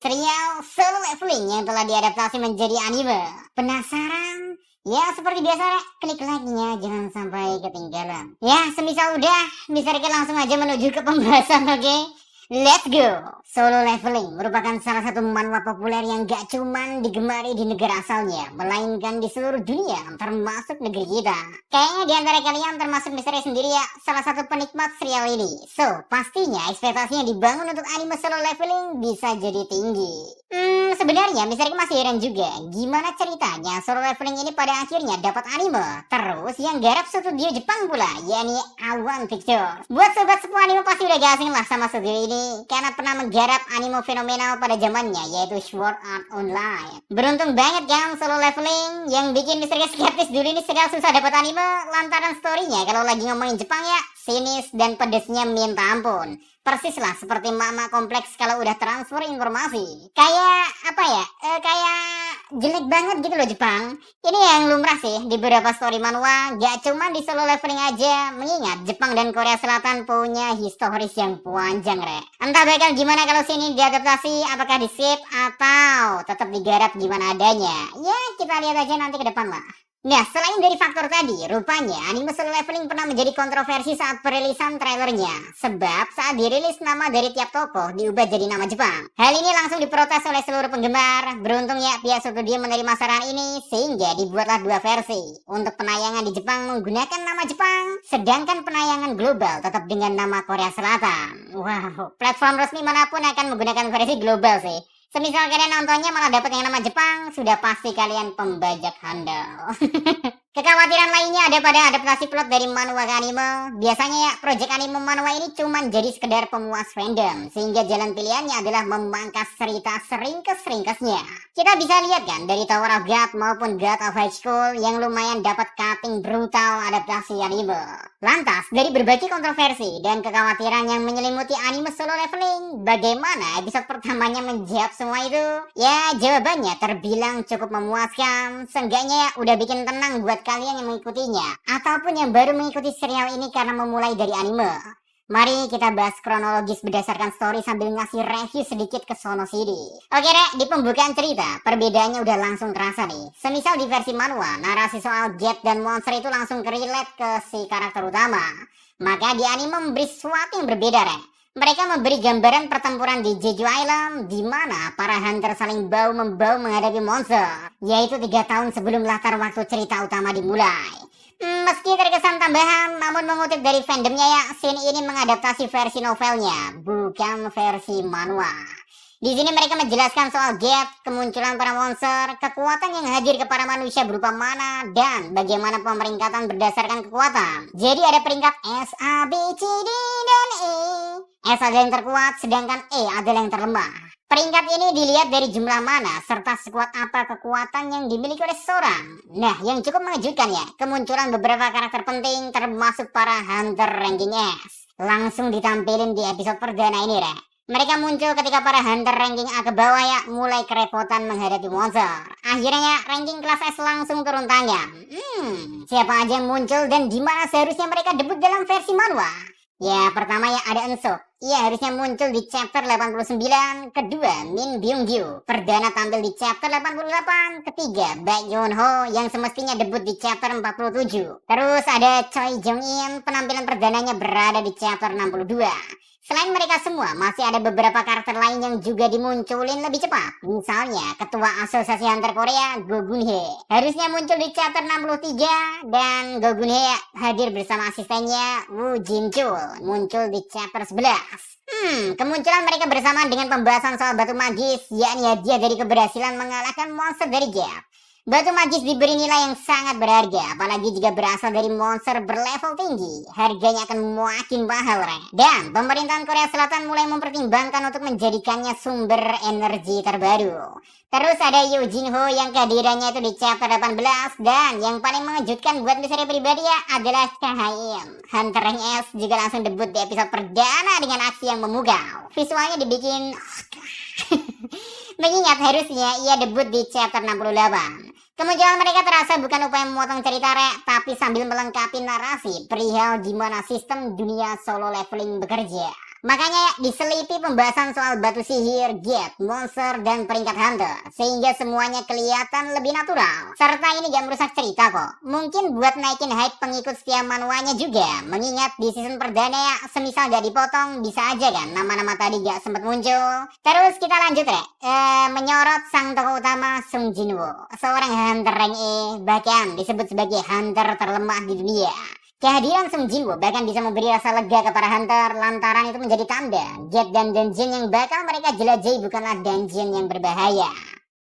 Serial Solo Leveling yang telah diadaptasi menjadi anime. Penasaran? Ya seperti biasa, Rek, klik like-nya jangan sampai ketinggalan. Ya, semisal udah, bisa Rek langsung aja menuju ke pembahasan, oke? Let's go! Solo Leveling merupakan salah satu manhwa populer yang gak cuman digemari di negara asalnya, melainkan di seluruh dunia, termasuk negeri kita. Kayaknya di antara kalian termasuk Misteri sendiri ya, salah satu penikmat serial ini. So, pastinya ekspektasinya dibangun untuk anime Solo Leveling bisa jadi tinggi. Sebenarnya Misteri masih heran juga, gimana ceritanya Solo Leveling ini pada akhirnya dapat anime. Terus yang garap studio Jepang pula, yakni A1 Pictures. Buat sobat semua anime pasti udah gak asing lah sama studio ini, karena pernah menggarap anime fenomenal pada zamannya, yaitu Sword Art Online. Beruntung banget kan Solo Leveling, yang bikin Misteri skeptis dulu ini serial susah dapat anime lantaran storynya kalau lagi ngomongin Jepang ya, sinis dan pedesnya minta ampun. Persis lah seperti mama kompleks kalau udah transfer informasi. Kayak apa ya? Kayak jelek banget gitu loh Jepang. Ini yang lumrah sih di beberapa story manhwa, gak cuma di Solo Leveling aja. Mengingat Jepang dan Korea Selatan punya historis yang panjang, Rek. Entah bakal gimana kalau sini diadaptasi, apakah di-ship atau tetap digarap gimana adanya. Ya, kita lihat aja nanti ke depan lah. Nah, selain dari faktor tadi, rupanya anime Solo Leveling pernah menjadi kontroversi saat perilisan trailernya. Sebab saat dirilis nama dari tiap tokoh diubah jadi nama Jepang. Hal ini langsung diprotes oleh seluruh penggemar. Beruntung ya pihak studio menerima saran ini sehingga dibuatlah dua versi. Untuk penayangan di Jepang menggunakan nama Jepang, sedangkan penayangan global tetap dengan nama Korea Selatan. Wow, platform resmi manapun akan menggunakan versi global sih. Semisal kalian nontonnya malah dapat yang nama Jepang, sudah pasti kalian pembajak handal. Kekhawatiran lainnya ada pada adaptasi plot dari manhwa ke anime. Biasanya ya, project anime manhwa ini cuman jadi sekedar pemuas fandom, sehingga jalan pilihannya adalah memangkas cerita seringkes-ringkesnya. Kita bisa lihat kan dari Tower of God maupun God of High School yang lumayan dapat cutting brutal adaptasi anime. Lantas, dari berbagai kontroversi dan kekhawatiran yang menyelimuti anime Solo Leveling, bagaimana episode pertamanya menjawab semua itu? Ya, jawabannya terbilang cukup memuaskan. Seenggaknya ya, udah bikin tenang buat kalian yang mengikutinya ataupun yang baru mengikuti serial ini karena memulai dari anime. Mari kita bahas kronologis berdasarkan story sambil ngasih review sedikit ke sono sini. Oke Rek, di pembukaan cerita, perbedaannya udah langsung terasa nih. Semisal di versi manhwa, narasi soal Jet dan monster itu langsung relate ke si karakter utama. Maka di anime memberi sesuatu yang berbeda Rek. Mereka memberi gambaran pertempuran di Jeju Island, di mana para hunter saling bahu-membahu menghadapi monster, yaitu 3 tahun sebelum latar waktu cerita utama dimulai. Meski terkesan tambahan, namun mengutip dari fandomnya ya, scene ini mengadaptasi versi novelnya, bukan versi manhwa. Di sini mereka menjelaskan soal gap, kemunculan para monster, kekuatan yang hadir ke para manusia berupa mana, dan bagaimana pemeringkatan berdasarkan kekuatan. Jadi ada peringkat S, A, B, C, D, dan E. S adalah yang terkuat, sedangkan E adalah yang terlemah. Peringkat ini dilihat dari jumlah mana, serta sekuat apa kekuatan yang dimiliki oleh seseorang. Nah, yang cukup mengejutkan ya, kemunculan beberapa karakter penting, termasuk para hunter ranking S. Langsung ditampilin di episode perdana ini, Rek. Mereka muncul ketika para hunter ranking A ke bawah ya mulai kerepotan menghadapi monster. Akhirnya ya, ranking kelas S langsung turun tangan. Siapa aja yang muncul dan di mana seharusnya mereka debut dalam versi manhwa? Ya, pertama ya ada Enso. Ia harusnya muncul di chapter 89. Kedua, Min Byung-gyu. Perdana tampil di chapter 88. Ketiga, Baek Yoon-ho yang semestinya debut di chapter 47. Terus ada Choi Jong-in, penampilan perdananya berada di chapter 62. Selain mereka semua, masih ada beberapa karakter lain yang juga dimunculin lebih cepat. Misalnya, Ketua Asosiasi Hunter Korea, Go Gun-hye. Harusnya muncul di chapter 63, dan Go Gun-hye hadir bersama asistennya, Woo Jin-chul, muncul di chapter 11. Kemunculan mereka bersama dengan pembahasan soal batu magis, yakni hadiah dari keberhasilan mengalahkan monster dari gap. Batu magis diberi nilai yang sangat berharga, apalagi jika berasal dari monster berlevel tinggi. Harganya akan makin mahal, Rek. Dan pemerintahan Korea Selatan mulai mempertimbangkan untuk menjadikannya sumber energi terbaru. Terus ada Yoo Jin-ho yang kehadirannya itu di chapter 18. Dan yang paling mengejutkan buat Misteri pribadi ya adalah Chahain. Hunter Rank S juga langsung debut di episode perdana dengan aksi yang memukau. Visualnya dibikin mengingat harusnya ia debut di chapter 68. Kemunculan mereka terasa bukan upaya memotong cerita Rek, tapi sambil melengkapi narasi perihal gimana sistem dunia Solo Leveling bekerja. Makanya ya, diselipi pembahasan soal batu sihir, get, monster, dan peringkat hunter, sehingga semuanya kelihatan lebih natural. Serta ini gak merusak cerita kok. Mungkin buat naikin hype pengikut setia manuanya juga, mengingat di season perdana ya, semisal gak dipotong, bisa aja kan nama-nama tadi gak sempat muncul. Terus kita lanjut ya, menyorot sang tokoh utama Sung Jinwoo, seorang hunter rank E, bahkan disebut sebagai hunter terlemah di dunia. Kehadiran Sung Jinwoo bahkan bisa memberi rasa lega ke para hunter lantaran itu menjadi tanda gate dan dungeon yang bakal mereka jelajahi bukanlah dungeon yang berbahaya.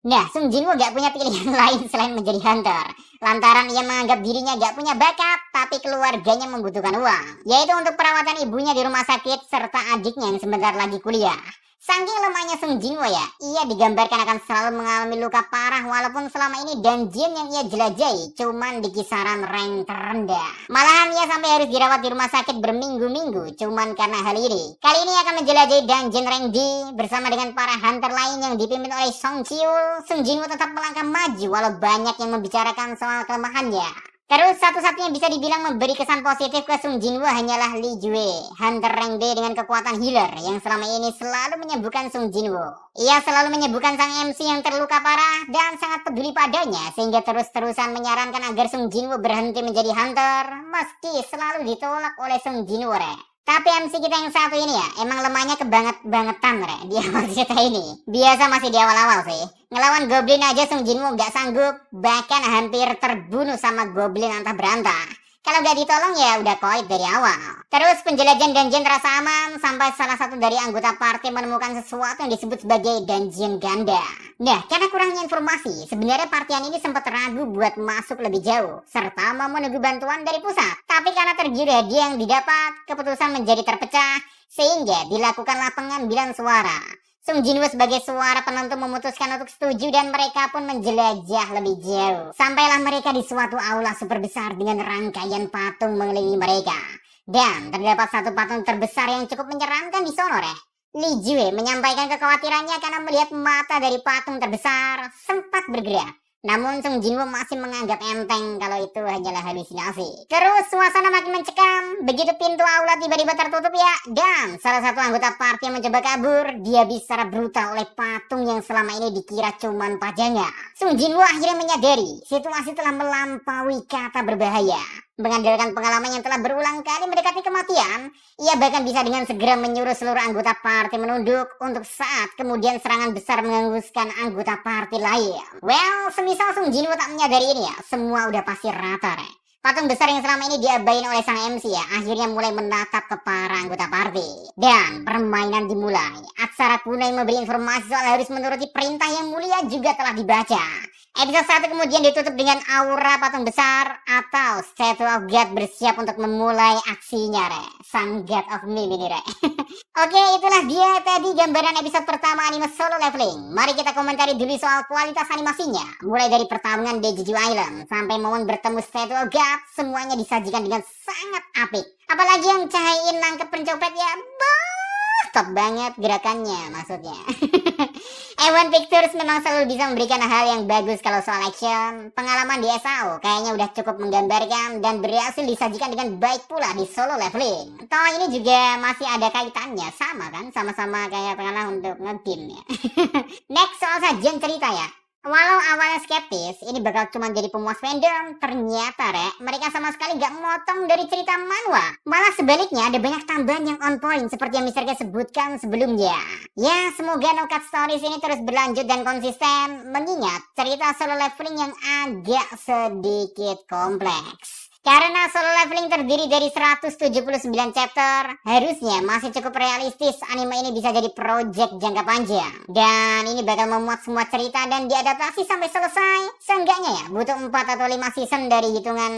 Nah, Sung Jinwoo gak punya pilihan lain selain menjadi hunter, lantaran ia menganggap dirinya gak punya bakat, tapi keluarganya membutuhkan uang, yaitu untuk perawatan ibunya di rumah sakit serta adiknya yang sebentar lagi kuliah. Saking lemahnya Sung Jinwoo ya, ia digambarkan akan selalu mengalami luka parah walaupun selama ini dungeon yang ia jelajahi cuman di kisaran rank terendah. Malahan ia sampai harus dirawat di rumah sakit berminggu-minggu cuman karena hal ini. Kali ini akan menjelajahi dungeon rank D bersama dengan para hunter lain yang dipimpin oleh Song Chiul. Sung Jinwoo tetap melangkah maju walau banyak yang membicarakan soal kelemahannya. Terus satu-satunya bisa dibilang memberi kesan positif ke Sung Jinwoo hanyalah Li Jue, hunter rank D dengan kekuatan healer yang selama ini selalu menyembuhkan Sung Jinwoo. Ia selalu menyembuhkan sang MC yang terluka parah dan sangat peduli padanya sehingga terus-terusan menyarankan agar Sung Jinwoo berhenti menjadi hunter meski selalu ditolak oleh Sung Jinwoo. Tapi MC kita yang satu ini ya, emang lemahnya kebangetan di awal cerita ini. Biasa masih di awal-awal sih. Ngelawan goblin aja Sung Jinwoo gak sanggup, bahkan hampir terbunuh sama goblin antah berantah. Kalau gak ditolong ya udah koit dari awal. Terus penjelajahan dungeon terasa aman sampai salah satu dari anggota party menemukan sesuatu yang disebut sebagai dungeon ganda. Nah, karena kurangnya informasi, sebenarnya partian ini sempat ragu buat masuk lebih jauh serta mau menunggu bantuan dari pusat. Tapi karena tergiur hadiah yang didapat, keputusan menjadi terpecah sehingga dilakukanlah pengambilan suara. Sung Jinwoo sebagai suara penentu memutuskan untuk setuju dan mereka pun menjelajah lebih jauh. Sampailah mereka di suatu aula super besar dengan rangkaian patung mengelilingi mereka. Dan terdapat satu patung terbesar yang cukup menyeramkan di sono. Li Jue menyampaikan kekhawatirannya karena melihat mata dari patung terbesar sempat bergerak. Namun Sung Jinwoo masih menganggap enteng kalau itu hanyalah halusinasi. Terus suasana makin mencekam. Begitu pintu aula tiba-tiba tertutup ya, dan salah satu anggota party yang mencoba kabur, dia secara brutal oleh patung yang selama ini dikira cuman pajangan. Sung Jinwoo akhirnya menyadari situasi telah melampaui kata berbahaya. Mengandalkan pengalaman yang telah berulang kali mendekati kematian, ia bahkan bisa dengan segera menyuruh seluruh anggota party menunduk untuk saat kemudian serangan besar menghanguskan anggota party lain. Well, semisal Sung Jinwoo tak menyadari ini ya, semua udah pasti rata. Patung besar yang selama ini diabain oleh sang MC ya, akhirnya mulai menatap ke para anggota party. Dan permainan dimulai. Aksara kuno yang memberi informasi soal harus menuruti perintah yang mulia juga telah dibaca. Episode 1 kemudian ditutup dengan aura patung besar atau Statue of God bersiap untuk memulai aksinya, sang God of Meme ini, Oke, itulah dia tadi gambaran episode pertama anime Solo Leveling. Mari kita komentari dulu soal kualitas animasinya. Mulai dari pertarungan di Jeju Island sampai momen bertemu Statue of God, semuanya disajikan dengan sangat apik. Apalagi yang cahayin nangkep pencopet ya, top banget gerakannya maksudnya. A1 Pictures memang selalu bisa memberikan hal yang bagus kalau soal action. Pengalaman di SAO kayaknya udah cukup menggambarkan dan berhasil disajikan dengan baik pula di Solo Leveling. Toh ini juga masih ada kaitannya, sama kan? Sama-sama kayak pengalaman untuk nge-game ya. Next soal sajian cerita ya. Walau awalnya skeptis, ini bakal cuma jadi pemuas fandom, ternyata mereka sama sekali gak memotong dari cerita manhwa. Malah sebaliknya ada banyak tambahan yang on point seperti yang Mr. K sebutkan sebelumnya. Ya, semoga No Cut Stories ini terus berlanjut dan konsisten, mengingat cerita Solo Leveling yang agak sedikit kompleks. Karena Solo Leveling terdiri dari 179 chapter, harusnya masih cukup realistis anime ini bisa jadi project jangka panjang. Dan ini bakal memuat semua cerita dan diadaptasi sampai selesai. Seenggaknya ya, butuh 4 atau 5 season dari hitungan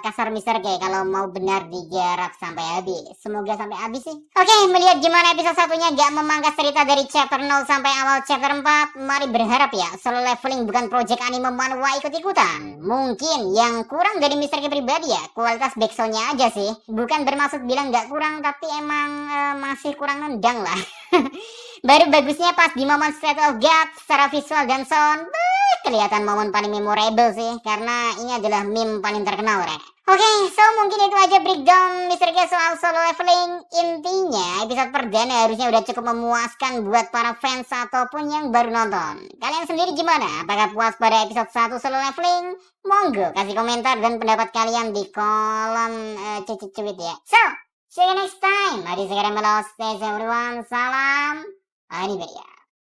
kasar Mr. K kalau mau benar digarap sampai habis. Semoga sampai habis sih. Oke, melihat gimana episode satunya gak memangkas cerita dari chapter 0 sampai awal chapter 4, mari berharap ya Solo Leveling bukan project anime manhwa ikut-ikutan. Mungkin yang kurang dari Mr. K pribadi ya kualitas backsoundnya aja sih. Bukan bermaksud bilang gak kurang, tapi emang masih kurang nendang lah. Baru bagusnya pas di momen Statue of God secara visual dan sound, kelihatan momen paling memorable sih, karena ini adalah meme paling terkenal Oke, so mungkin itu aja breakdown Mr. K soal solo leveling. Intinya episode perdana harusnya udah cukup memuaskan buat para fans ataupun yang baru nonton. Kalian sendiri gimana? Apakah puas pada episode 1 solo leveling? Monggo kasih komentar dan pendapat kalian di kolom cuit ya. So, see you next time. Mari sekarang melos. Stay safe everyone. Salam Anime.